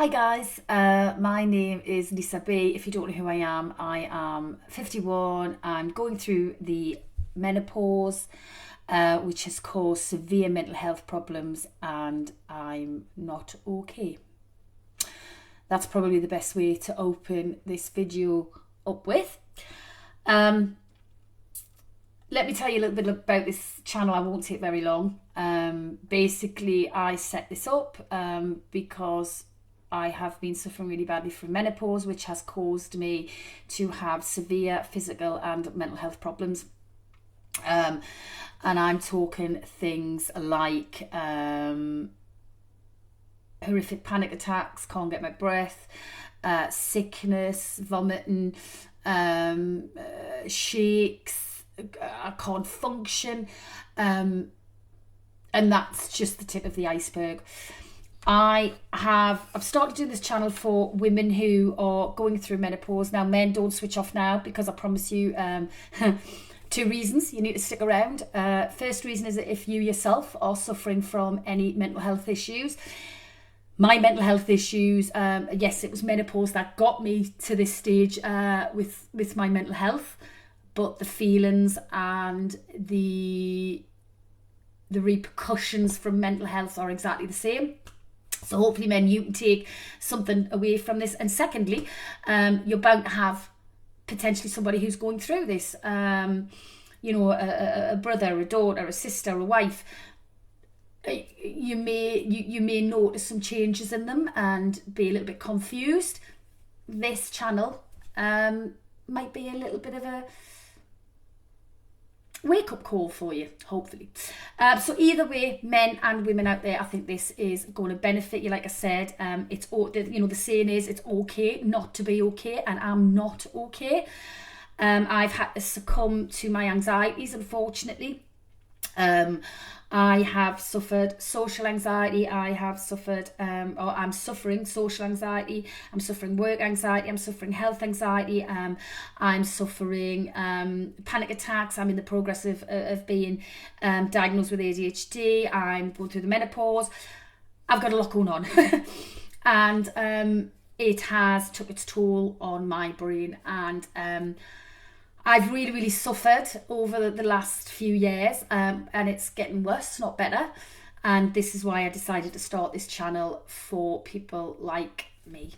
Hi guys, my name is Lisa B. If you don't know who I am 51. I'm going through the menopause, which has caused severe mental health problems, and I'm not okay. That's probably the best way to open this video up with. Let me tell you a little bit about this channel. I won't take very long. Basically, I set this up because I have been suffering really badly from menopause, which has caused me to have severe physical and mental health problems. And I'm talking things like horrific panic attacks, can't get my breath, sickness, vomiting, shakes, I can't function, and that's just the tip of the iceberg. I've started doing this channel for women who are going through menopause. Now, men, don't switch off now, because I promise you two reasons you need to stick around. First reason is that if you yourself are suffering from any mental health issues. My mental health issues, yes, it was menopause that got me to this stage with my mental health, but the feelings and the repercussions from mental health are exactly the same. So hopefully, men, you can take something away from this. And secondly, you're bound to have potentially somebody who's going through this. A brother, a daughter, a sister, a wife. You may notice some changes in them and be a little bit confused. This channel might be a little bit of a wake-up call for you, hopefully. So either way, men and women out there, I think this is going to benefit you. Like I said, it's the saying is it's okay not to be okay, and I'm not okay. I've had to succumb to my anxieties, unfortunately. I have suffered social anxiety. I have suffered, I'm suffering social anxiety. I'm suffering work anxiety. I'm suffering health anxiety. I'm suffering panic attacks. I'm in the progress of being diagnosed with ADHD. I'm going through the menopause. I've got a lot going on. And it has took its toll on my brain. And I've really, really suffered over the last few years, and it's getting worse, not better. And this is why I decided to start this channel for people like me.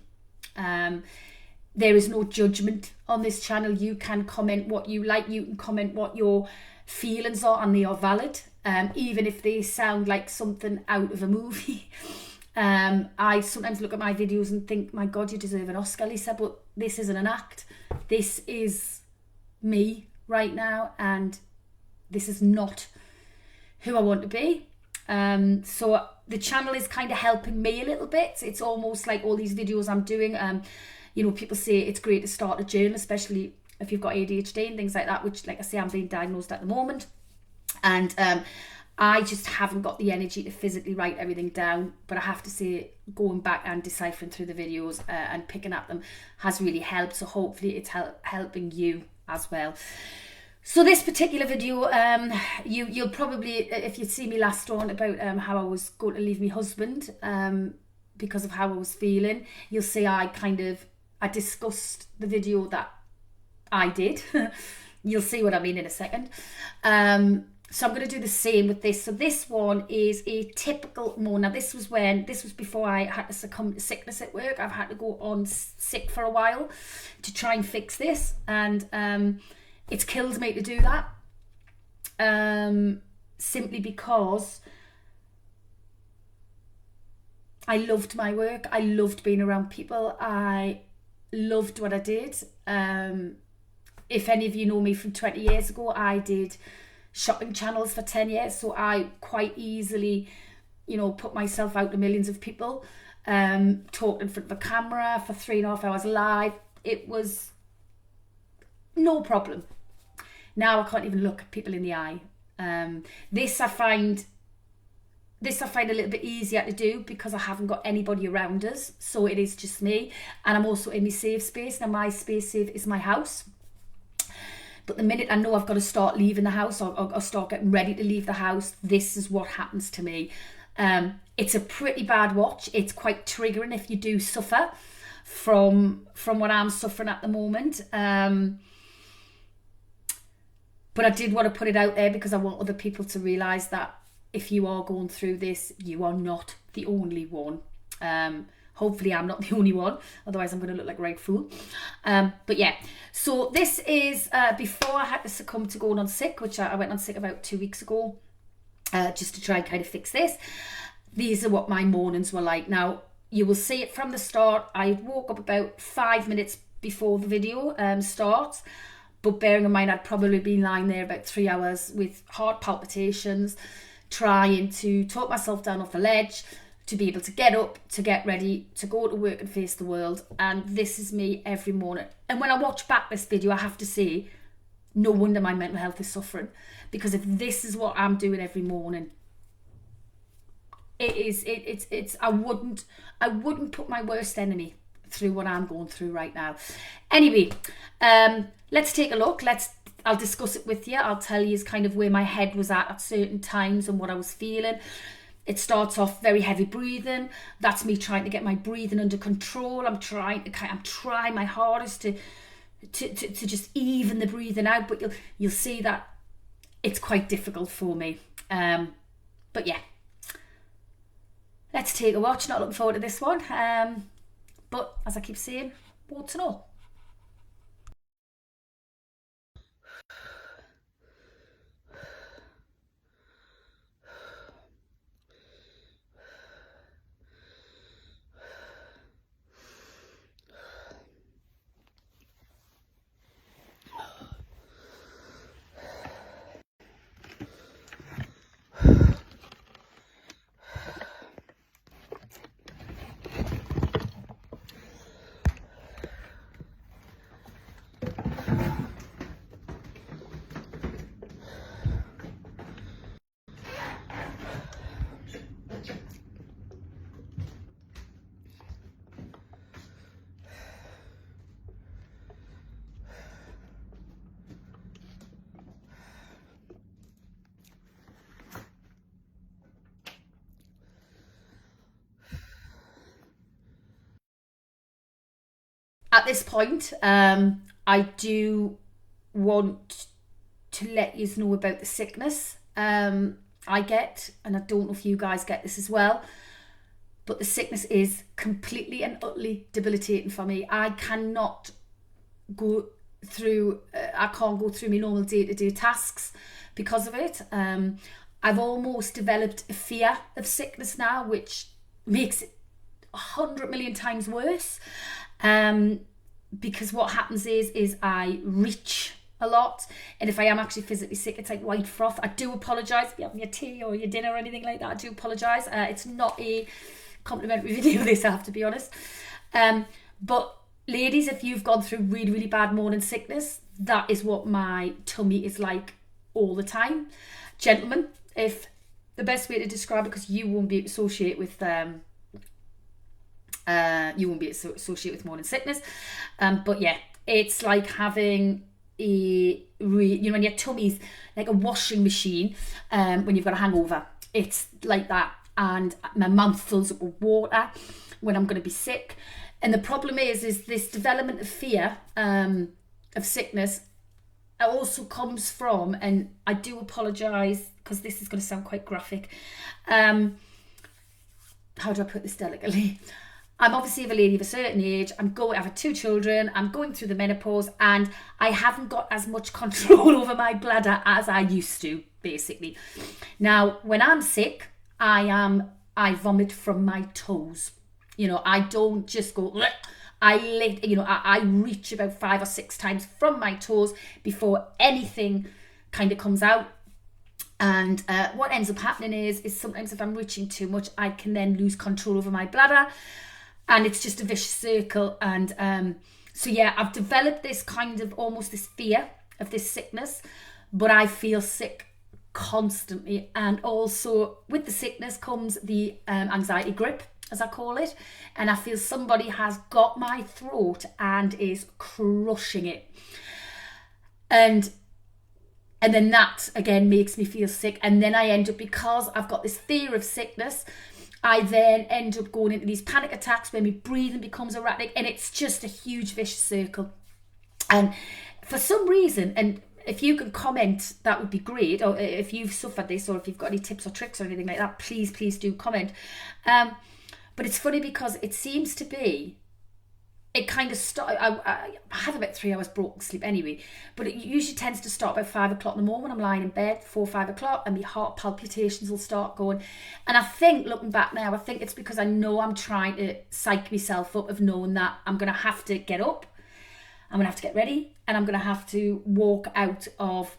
There is no judgment on this channel. You can comment what you like. You can comment what your feelings are, and they are valid, even if they sound like something out of a movie. I sometimes look at my videos and think, my God, you deserve an Oscar, Lisa, but this isn't an act. This is me right now, and this is not who I want to be. So the channel is kind of helping me a little bit. It's almost like all these videos I'm doing, people say it's great to start a journal, especially if you've got ADHD and things like that, which, like I say, I'm being diagnosed at the moment, and I just haven't got the energy to physically write everything down. But I have to say, going back and deciphering through the videos and picking at them has really helped. So hopefully it's helping you as well. So this particular video, you'll probably, if you see me last on about how I was going to leave my husband because of how I was feeling, you'll see I discussed the video that I did. You'll see what I mean in a second. So I'm going to do the same with this. So this one is a typical more. Now this was before I had to succumb to sickness at work. I've had to go on sick for a while to try and fix this, and it's killed me to do that. Simply because I loved my work. I loved being around people. I loved what I did. If any of you know me from 20 years ago, I did shopping channels for 10 years, so I quite easily put myself out to millions of people, talked in front of a camera for 3.5 hours live. It was no problem. Now I can't even look at people in the eye. This I find a little bit easier to do because I haven't got anybody around us, so it is just me, and I'm also in my safe space. Now my space safe is my house. But the minute I know I've got to start leaving the house or start getting ready to leave the house, this is what happens to me. It's a pretty bad watch. It's quite triggering if you do suffer from what I'm suffering at the moment. But I did want to put it out there because I want other people to realise that if you are going through this, you are not the only one. Hopefully I'm not the only one, otherwise I'm going to look like a right fool. But yeah, so this is before I had to succumb to going on sick, which I went on sick about 2 weeks ago, just to try and kind of fix this. These are what my mornings were like. Now, you will see it from the start. I woke up about 5 minutes before the video starts. But bearing in mind, I'd probably been lying there about 3 hours with heart palpitations, trying to talk myself down off the ledge, to be able to get up, to get ready, to go to work and face the world. And this is me every morning. And when I watch back this video, I have to say, no wonder my mental health is suffering. Because if this is what I'm doing every morning, it's I wouldn't put my worst enemy through what I'm going through right now. Anyway, let's take a look. I'll discuss it with you. I'll tell you kind of where my head was at certain times and what I was feeling. It starts off very heavy breathing. That's me trying to get my breathing under control. I'm trying my hardest to just even the breathing out, but you'll see that it's quite difficult for me. But yeah, let's take a watch. Not looking forward to this one. But as I keep saying, warts and all. At this point, I do want to let you know about the sickness I get, and I don't know if you guys get this as well, but the sickness is completely and utterly debilitating for me. I can't go through my normal day-to-day tasks because of it. I've almost developed a fear of sickness now, which makes it 100 million times worse. Because what happens is I reach a lot, and if I am actually physically sick, it's like white froth. I do apologise if you're having your tea or your dinner or anything like that. I do apologise. It's not a complimentary video, this, I have to be honest. But ladies, if you've gone through really, really bad morning sickness, that is what my tummy is like all the time. Gentlemen, if the best way to describe it, because you won't be able to associate with morning sickness, but yeah, it's like having when your tummy's like a washing machine, when you've got a hangover. It's like that, and my mouth fills up with water when I'm going to be sick. And the problem is this development of fear of sickness also comes from, and I do apologise because this is going to sound quite graphic, how do I put this delicately? I'm obviously of a lady of a certain age. I have 2 children. I'm going through the menopause, and I haven't got as much control over my bladder as I used to, basically. Now, when I'm sick, I vomit from my toes. I don't just go. Bleh. I reach about 5 or 6 times from my toes before anything kind of comes out. And what ends up happening is sometimes if I'm reaching too much, I can then lose control over my bladder. And it's just a vicious circle. And so yeah, I've developed this kind of almost this fear of this sickness, but I feel sick constantly. And also with the sickness comes the anxiety grip, as I call it. And I feel somebody has got my throat and is crushing it. And And then that again makes me feel sick. And then I end up, because I've got this fear of sickness, I then end up going into these panic attacks where my breathing becomes erratic, and it's just a huge vicious circle. And for some reason, and if you can comment, that would be great. Or if you've suffered this, or if you've got any tips or tricks or anything like that, please do comment. But it's funny because it seems to be, it kind of start. I have about 3 hours broken sleep anyway, but it usually tends to start about 5 o'clock in the morning when I'm lying in bed, 4 or 5 o'clock, and my heart palpitations will start going. And I think, looking back now, I think it's because I know I'm trying to psych myself up of knowing that I'm going to have to get up, I'm going to have to get ready, and I'm going to have to walk out of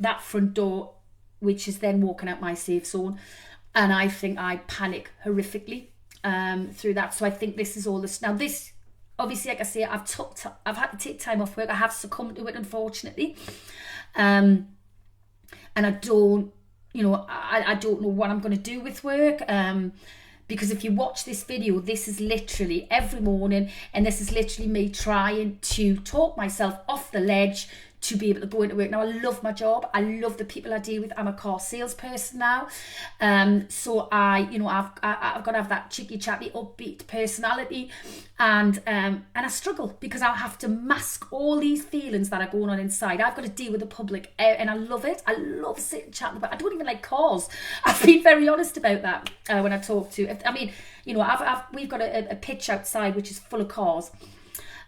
that front door, which is then walking out my safe zone. And I think I panic horrifically through that. So I think this is all this. Now this, obviously, like I say, I've had to take time off work. I have succumbed to it, unfortunately. And I don't, I don't know what I'm going to do with work. Because if you watch this video, this is literally every morning, and this is literally me trying to talk myself off the ledge to be able to go into work. Now, I love my job. I love the people I deal with. I'm a car salesperson now. So I've got to have that cheeky, chatty, upbeat personality. And I struggle because I have to mask all these feelings that are going on inside. I've got to deal with the public, and I love it. I love sitting and chatting about. I don't even like cars. I've been very honest about that when I talk to. I mean, we've got a pitch outside which is full of cars.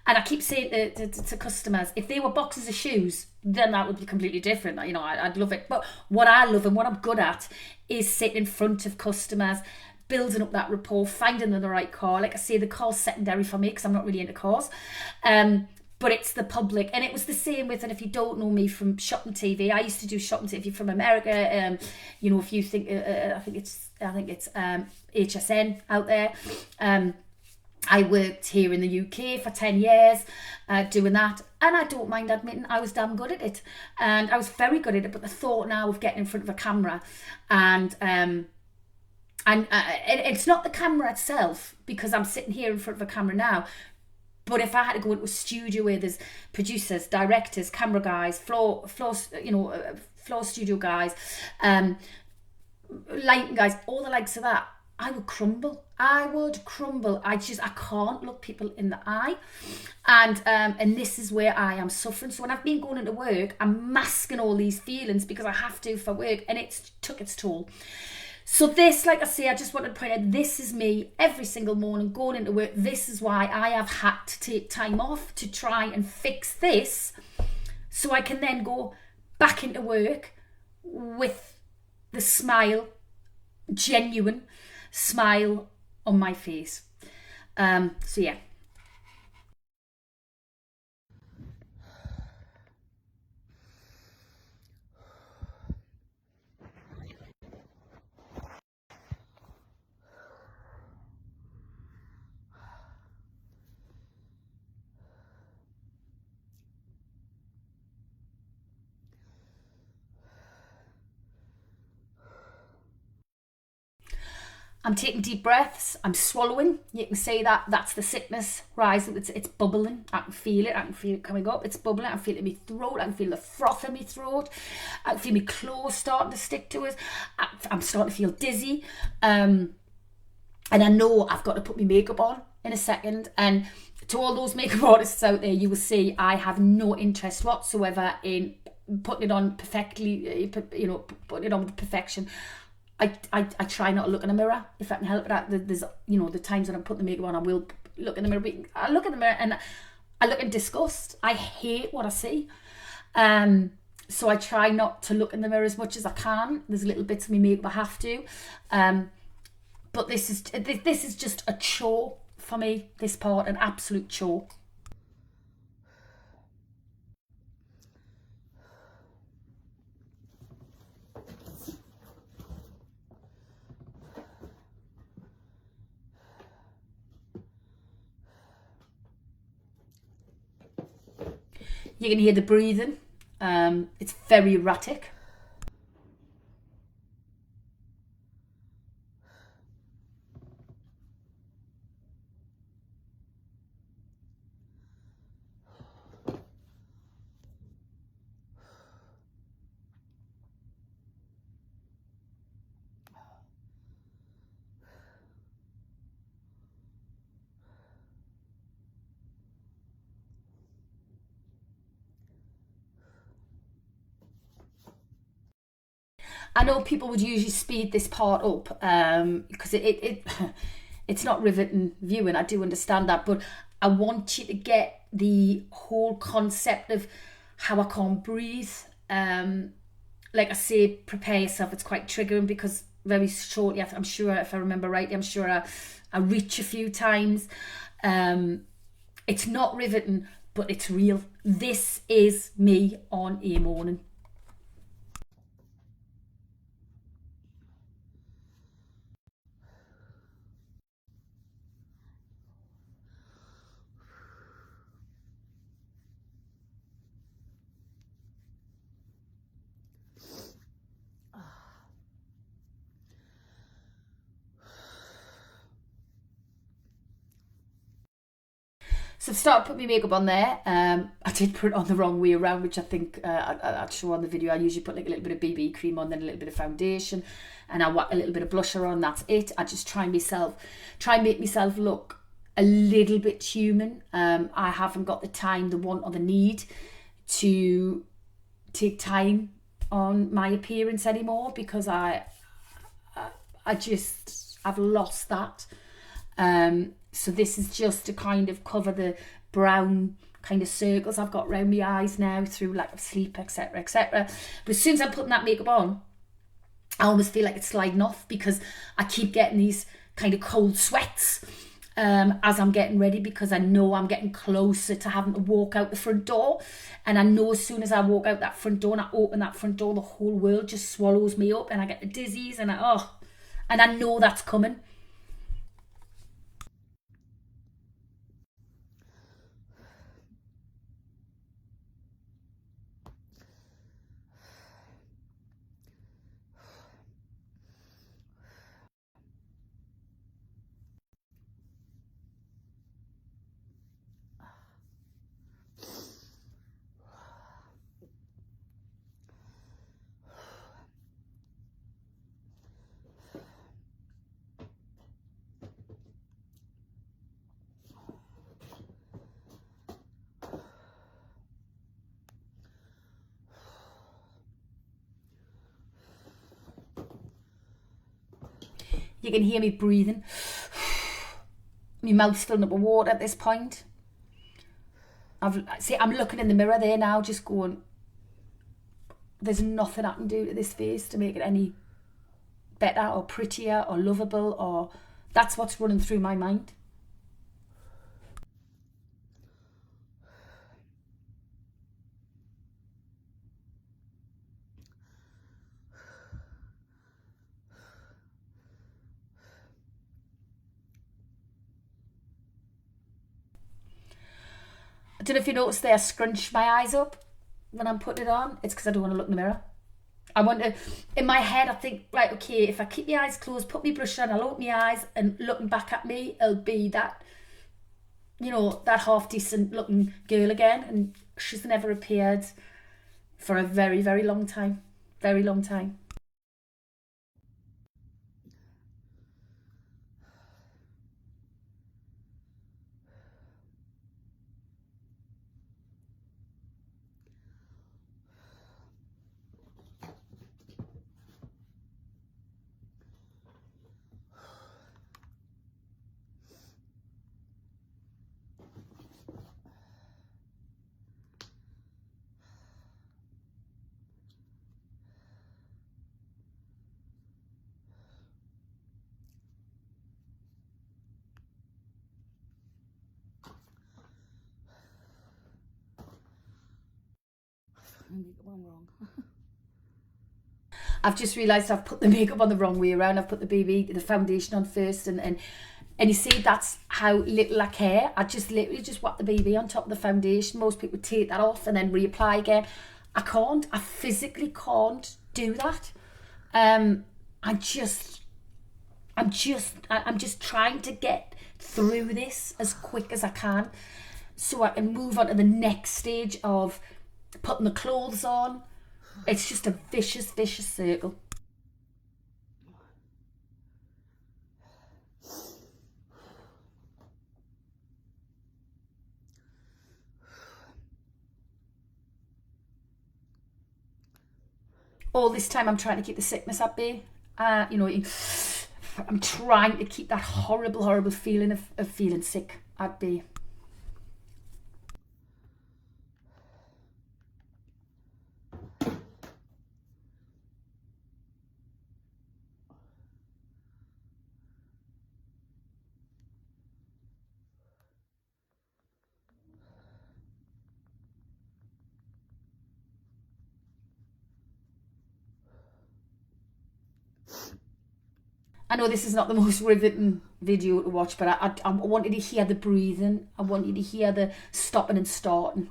And I keep saying to customers, if they were boxes of shoes, then that would be completely different. I'd love it. But what I love and what I'm good at is sitting in front of customers, building up that rapport, finding them the right car. Like I say, the car's secondary for me because I'm not really into cars. But it's the public. And it was the same with, and if you don't know me from Shopping TV, I used to do Shopping TV. If you're from America, if you think, I think it's HSN out there. I worked here in the UK for 10 years doing that, and I don't mind admitting I was damn good at it, and I was very good at it. But the thought now of getting in front of a camera, and it's not the camera itself, because I'm sitting here in front of a camera now, but if I had to go into a studio where there's producers, directors, camera guys, floor studio guys, lighting guys, all the likes of that, I would crumble. I can't look people in the eye. And this is where I am suffering. So when I've been going into work, I'm masking all these feelings because I have to for work, and it's took its toll. So this, like I say, I just wanted to point out, this is me every single morning going into work. This is why I have had to take time off to try and fix this, so I can then go back into work with the smile, genuine smile on my face. So yeah. I'm taking deep breaths. I'm swallowing. You can see that that's the sickness rising. It's bubbling. I can feel it. Coming up. It's bubbling. I can feel it in my throat. I can feel the froth in my throat. I can feel my claws starting to stick to it. I'm starting to feel dizzy. And I know I've got to put my makeup on in a second. And to all those makeup artists out there, you will see I have no interest whatsoever in putting it on perfectly, putting it on with perfection. I try not to look in the mirror if I can help it. There's the times when I'm putting the makeup on, I will look in the mirror. I look in the mirror and I look in disgust. I hate what I see. So I try not to look in the mirror as much as I can. There's little bits of my makeup I have to. But this is just a chore for me. This part, an absolute chore. You can hear the breathing. It's very erratic. I know people would usually speed this part up because it's not riveting viewing. I do understand that, but I want you to get the whole concept of how I can't breathe. Like I say, prepare yourself. It's quite triggering because very shortly, I'm sure, if I remember rightly, I'm sure I reach a few times. It's not riveting, but it's real. This is me on a morning. So I've started putting my makeup on there. I did put it on the wrong way around, which I think I'd show on the video. I usually put like a little bit of BB cream on, then a little bit of foundation, and I whack a little bit of blusher on. That's it. I just try and make myself look a little bit human. I haven't got the time, the want, or the need to take time on my appearance anymore because I've lost that. So this is just to kind of cover the brown kind of circles I've got around my eyes now through lack of sleep, etc., etc. But as soon as I'm putting that makeup on, I almost feel like it's sliding off because I keep getting these kind of cold sweats as I'm getting ready, because I know I'm getting closer to having to walk out the front door. And I know as soon as I walk out that front door and I open that front door, the whole world just swallows me up and I get the dizzies and I know that's coming. You can hear me breathing. My mouth's filling up with water at this point. I'm looking in the mirror there now, just going, there's nothing I can do to this face to make it any better or prettier or lovable, or that's what's running through my mind. I don't know if you noticed there, I scrunch my eyes up when I'm putting it on. It's because I don't want to look in the mirror. I want to, in my head, I think, right, okay, if I keep my eyes closed, put my brush on, I'll open my eyes, and looking back at me, it'll be that, that half decent looking girl again. And she's never appeared for a very, very long time. Very long time. I've just realised I've put the makeup on the wrong way around. I've put the foundation on first, and you see, that's how little I care. I just literally just whack the BB on top of the foundation. Most people take that off and then reapply again. I can't. I physically can't do that. I'm just trying to get through this as quick as I can so I can move on to the next stage of putting the clothes on. It's just a vicious, vicious circle. All this time I'm trying to keep the sickness at bay. You know, I'm trying to keep that horrible, horrible feeling of feeling sick at bay. I know this is not the most riveting video to watch, but I wanted to hear the breathing. I wanted to hear the stopping and starting.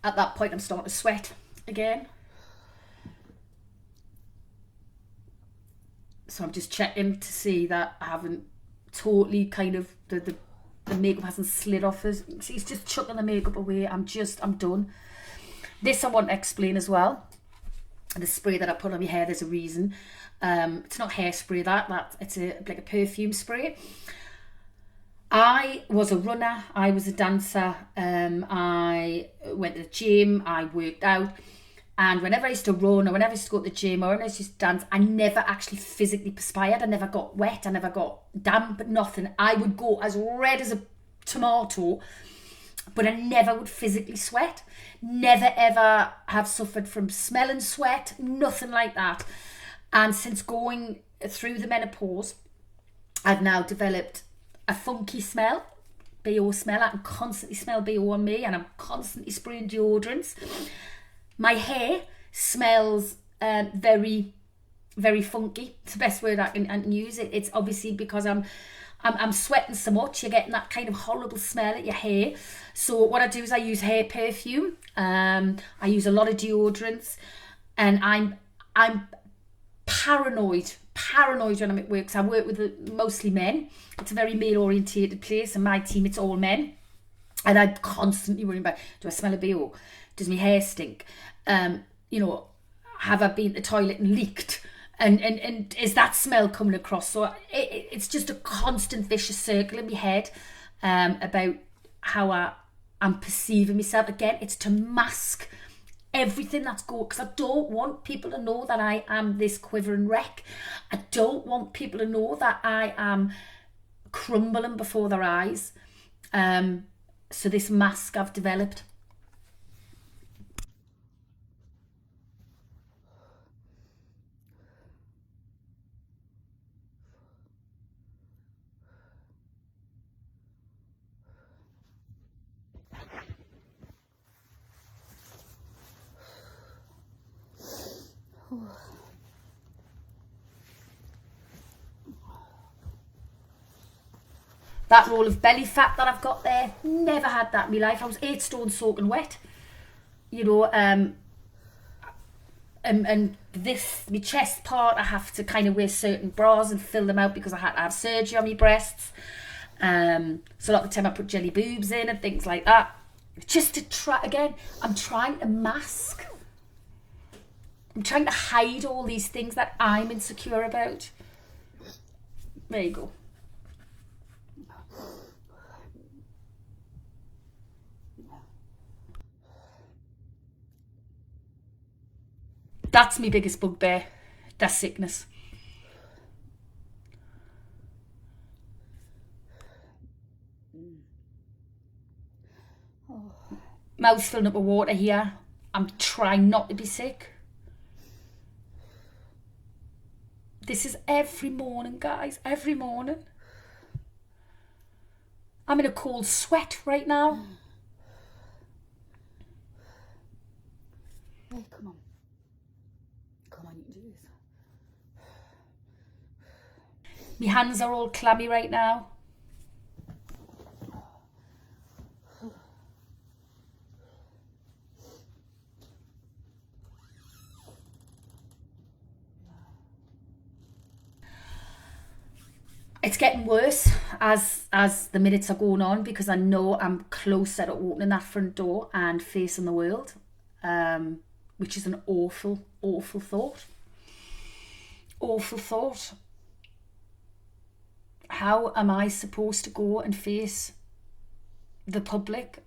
At that point, I'm starting to sweat again. So I'm just checking to see that I haven't totally kind of, the makeup hasn't slid off us. He's just chucking the makeup away. I'm done. This I want to explain as well. The spray that I put on my hair, there's a reason. It's not hairspray, it's like a perfume spray. I was a runner, I was a dancer, I went to the gym, I worked out, and whenever I used to run or whenever I used to go to the gym or whenever I used to dance, I never actually physically perspired. I never got wet, I never got damp, nothing. I would go as red as a tomato, but I never would physically sweat. Never ever have suffered from smelling sweat, nothing like that. And since going through the menopause, I've now developed a funky smell, BO smell. I can constantly smell BO on me, and I'm constantly spraying deodorants. My hair smells very, very funky. It's the best word I can use. It's obviously because I'm sweating so much. You're getting that kind of horrible smell at your hair. So what I do is I use hair perfume. I use a lot of deodorants, and I'm paranoid when I'm at work, because I work with mostly men. It's a very male orientated place, and my team, it's all men, and I'm constantly worrying about, do I smell a BO? Does my hair stink? You know, have I been to the toilet and leaked? And is that smell coming across? So it's just a constant vicious circle in my head about how I'm perceiving myself. Again, it's to mask everything that's going, because I don't want people to know that I am this quivering wreck. I don't want people to know that I am crumbling before their eyes. So this mask I've developed. That roll of belly fat that I've got there, never had that in my life. I was 8 stone soaking wet, you know. And this, my chest part, I have to kind of wear certain bras and fill them out because I had to have surgery on my breasts. So a lot of the time I put jelly boobs in and things like that, just to try. Again, I'm trying to mask, I'm trying to hide all these things that I'm insecure about. There you go. That's my biggest bugbear. That's sickness. Mouth's filling up with water here. I'm trying not to be sick. This is every morning, guys. Every morning. I'm in a cold sweat right now. Hey, come on. Come on, you can do this. My hands are all clammy right now. It's getting worse as the minutes are going on, because I know I'm closer to opening that front door and facing the world, which is an awful, awful thought. Awful thought. How am I supposed to go and face the public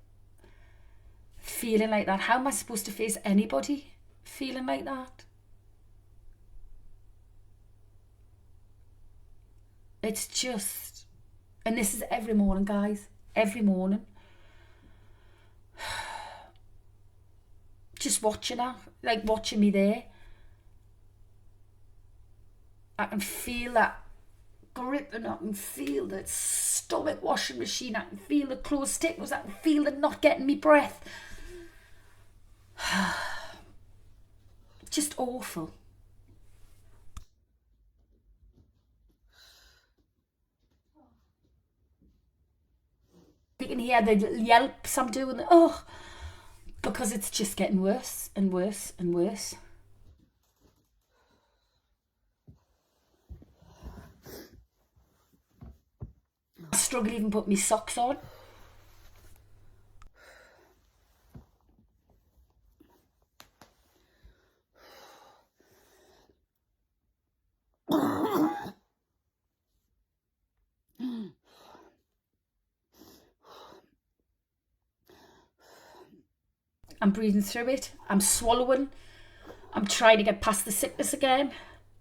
feeling like that? How am I supposed to face anybody feeling like that? It's just, and this is every morning, guys, every morning. Just watching her, like watching me there. I can feel that gripping, I can feel the stomach washing machine, I can feel the clothes sticking, I can feel the not getting me breath. Just awful. You can hear the yelps I'm doing, because it's just getting worse and worse and worse. I struggle even put my socks on. I'm breathing through it. I'm swallowing. I'm trying to get past the sickness again.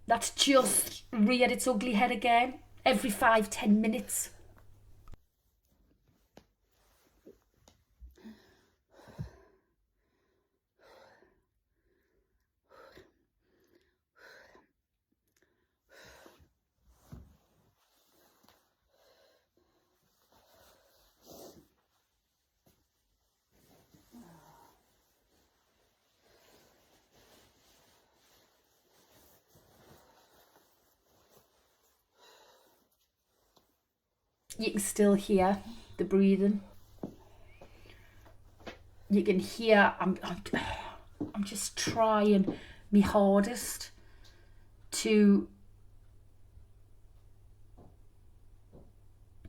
That's just reared its ugly head again. Every 5-10 minutes. You can still hear the breathing. You can hear, I'm just trying my hardest to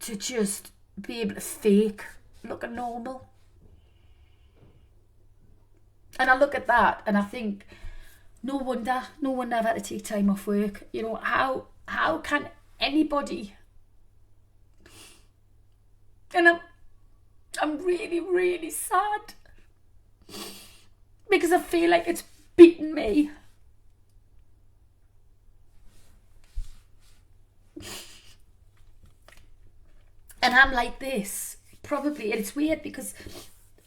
just be able to fake looking normal. And I look at that and I think, no wonder I've had to take time off work. You know, how can anybody? And I'm really, really sad, because I feel like it's beaten me. And I'm like this, probably, and it's weird because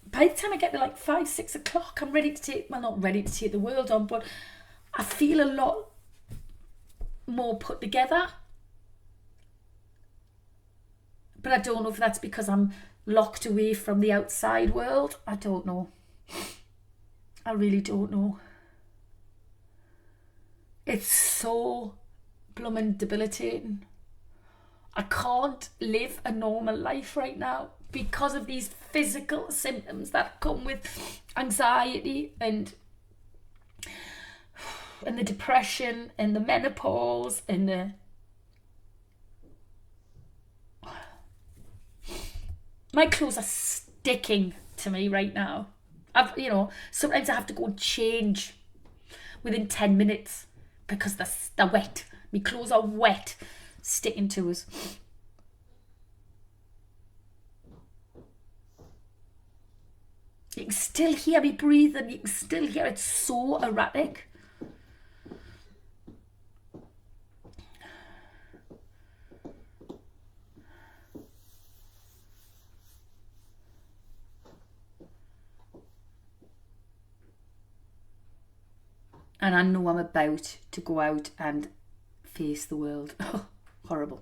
by the time I get to like 5-6 o'clock, I'm ready to take, well, not ready to take the world on, but I feel a lot more put together. But I don't know if that's because I'm locked away from the outside world. I don't know. I really don't know. It's so blooming debilitating. I can't live a normal life right now because of these physical symptoms that come with anxiety and the depression and the menopause and the... My clothes are sticking to me right now. Sometimes I have to go and change within 10 minutes because they're wet. My clothes are wet, sticking to us. You can still hear me breathing. You can still hear it so erratic. and I know I'm about to go out and face the world. Horrible.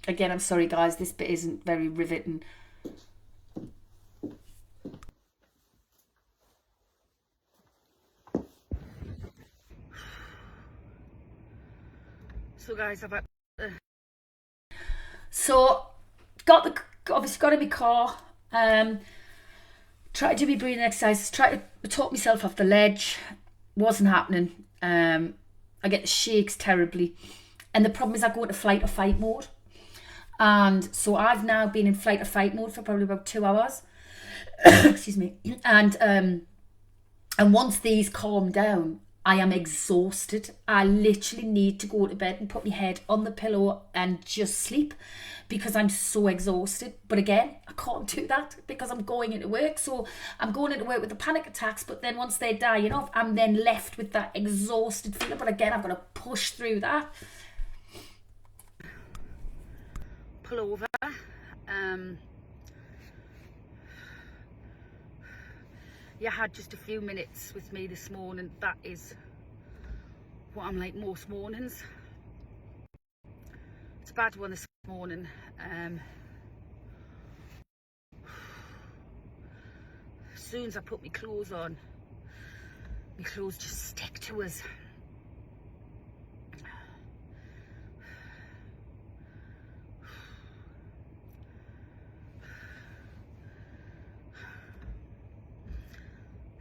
Again, I'm sorry guys, this bit isn't very riveting. So guys, I've had obviously got in my car, try to do my breathing exercises, try to talk myself off the ledge. Wasn't happening. I get the shakes terribly, and the problem is I go into flight or fight mode, and so I've now been in flight or fight mode for probably about 2 hours. Excuse me. And once these calm down, I am exhausted. I literally need to go to bed and put my head on the pillow and just sleep because I'm so exhausted. But again, I can't do that because I'm going into work. So I'm going into work with the panic attacks, but then once they're dying off, I'm then left with that exhausted feeling. But again, I've got to push through that. Pull over. You had just a few minutes with me this morning. That is what I'm like most mornings. It's a bad one this morning. As soon as I put my clothes on, my clothes just stick to us.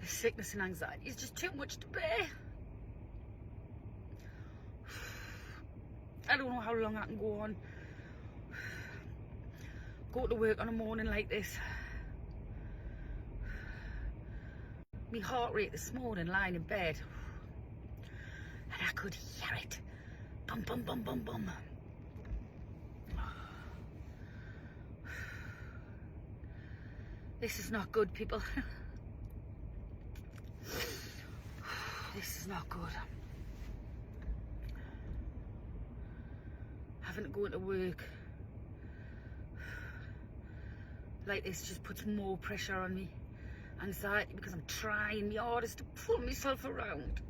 Sickness and anxiety is just too much to bear. I don't know how long I can go on. Go to work on a morning like this. My heart rate this morning lying in bed, and I could hear it. Bum, bum, bum, bum, bum. This is not good, people. This is not good. Having to go into work like this just puts more pressure on me. Anxiety, because I'm trying my hardest to pull myself around.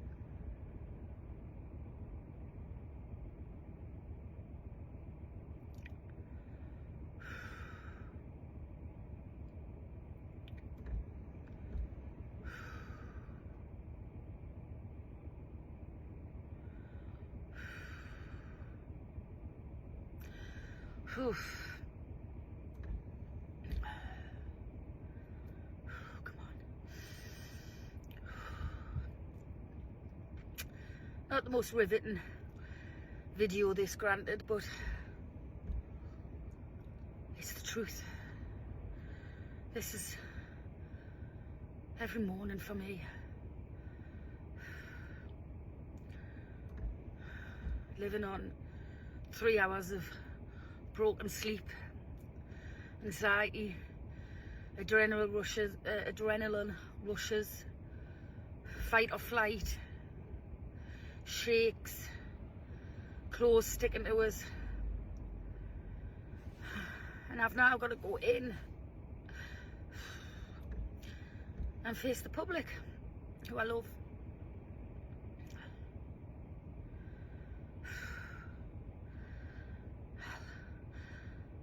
Whew. Come on. Not the most riveting video this, granted, but it's the truth. This is every morning for me. Living on 3 hours of broken sleep, anxiety, adrenaline rushes, fight or flight, shakes, clothes sticking to us, and I've now got to go in and face the public, who I love.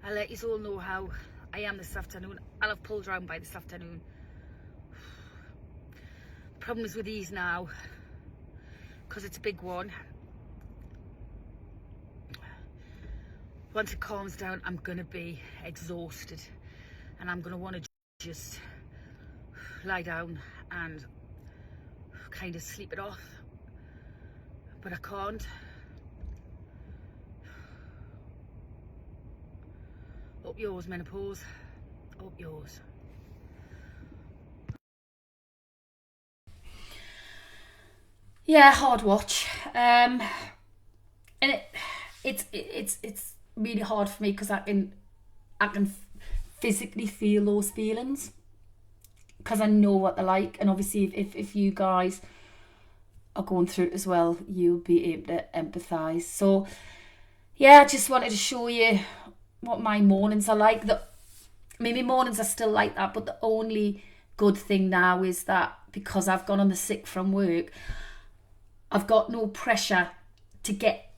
I'll let you all know how I am this afternoon. I'll have pulled round by this afternoon. The problem is with these now, because it's a big one. Once it calms down, I'm going to be exhausted. And I'm going to want to just lie down and kind of sleep it off. But I can't. Up yours, menopause. Up yours. Yeah, hard watch. And it's really hard for me because I can physically feel those feelings because I know what they're like, and obviously if you guys are going through it as well, you'll be able to empathise. So yeah, I just wanted to show you what my mornings are like. Maybe mornings are still like that, but the only good thing now is that because I've gone on the sick from work, I've got no pressure to get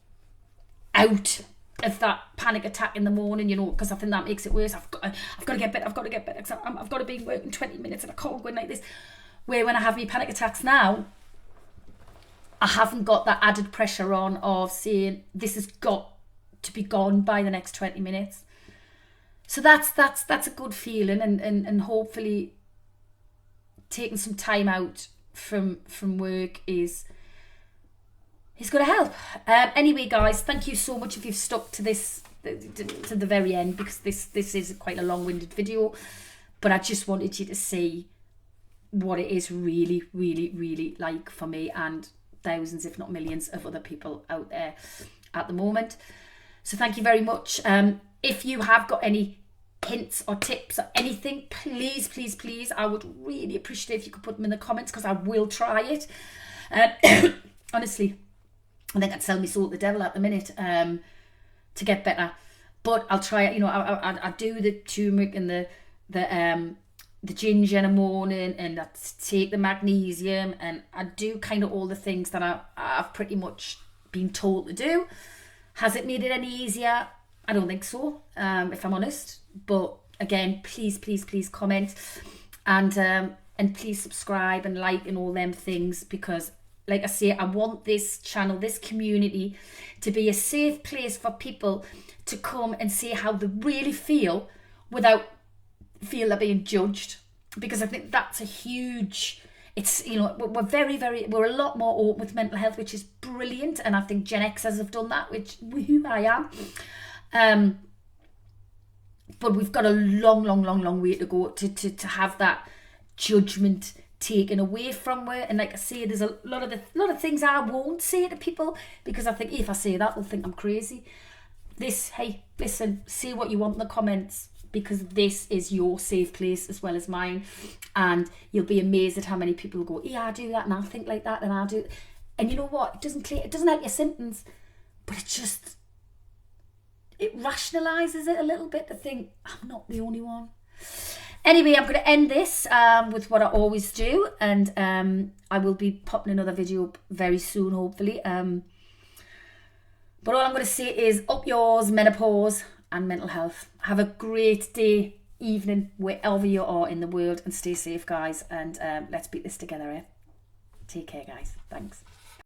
out of that panic attack in the morning, because I think that makes it worse. I've got to get better. I've got to get better because I've got to be working 20 minutes and I can't go in like this. Where when I have my panic attacks now, I haven't got that added pressure on of saying this has got to be gone by the next 20 minutes. So that's a good feeling, and hopefully taking some time out from work is going to help. Anyway, guys, thank you so much if you've stuck to this to the very end, because this is quite a long-winded video, but I just wanted you to see what it is really, really, really like for me and thousands, if not millions, of other people out there at the moment. So thank you very much. If you have got any hints or tips or anything, please, please, please, I would really appreciate if you could put them in the comments, because I will try it. Honestly, I think I'd sell me soul to the devil at the minute to get better, but I'll try it. I do the turmeric and the ginger in the morning, and I take the magnesium, and I do kind of all the things that I've pretty much been told to do. Has it made it any easier? I don't think so, if I'm honest. But again, please, please, please comment, and please subscribe and like and all them things, because like I say, I want this channel, this community, to be a safe place for people to come and see how they really feel without feel they're being judged, because I think that's a huge, we're very, we're a lot more open with mental health, which is brilliant, and I think Gen Xers have done that, which who I am. But we've got a long way to go to have that judgment taken away from her. And like I say, there's a lot of things I won't say to people, because I think if I say that, they'll think I'm crazy. Hey, listen, say what you want in the comments, because this is your safe place as well as mine, and you'll be amazed at how many people go, yeah, I do that and I think like that and I do. And you know what? It doesn't help your symptoms, but it rationalises it a little bit to think I'm not the only one. Anyway, I'm going to end this with what I always do, and I will be popping another video very soon, hopefully. But all I'm going to say is up yours, menopause and mental health. Have a great day, evening, wherever you are in the world, and stay safe, guys. And let's beat this together, eh? Take care, guys. Thanks.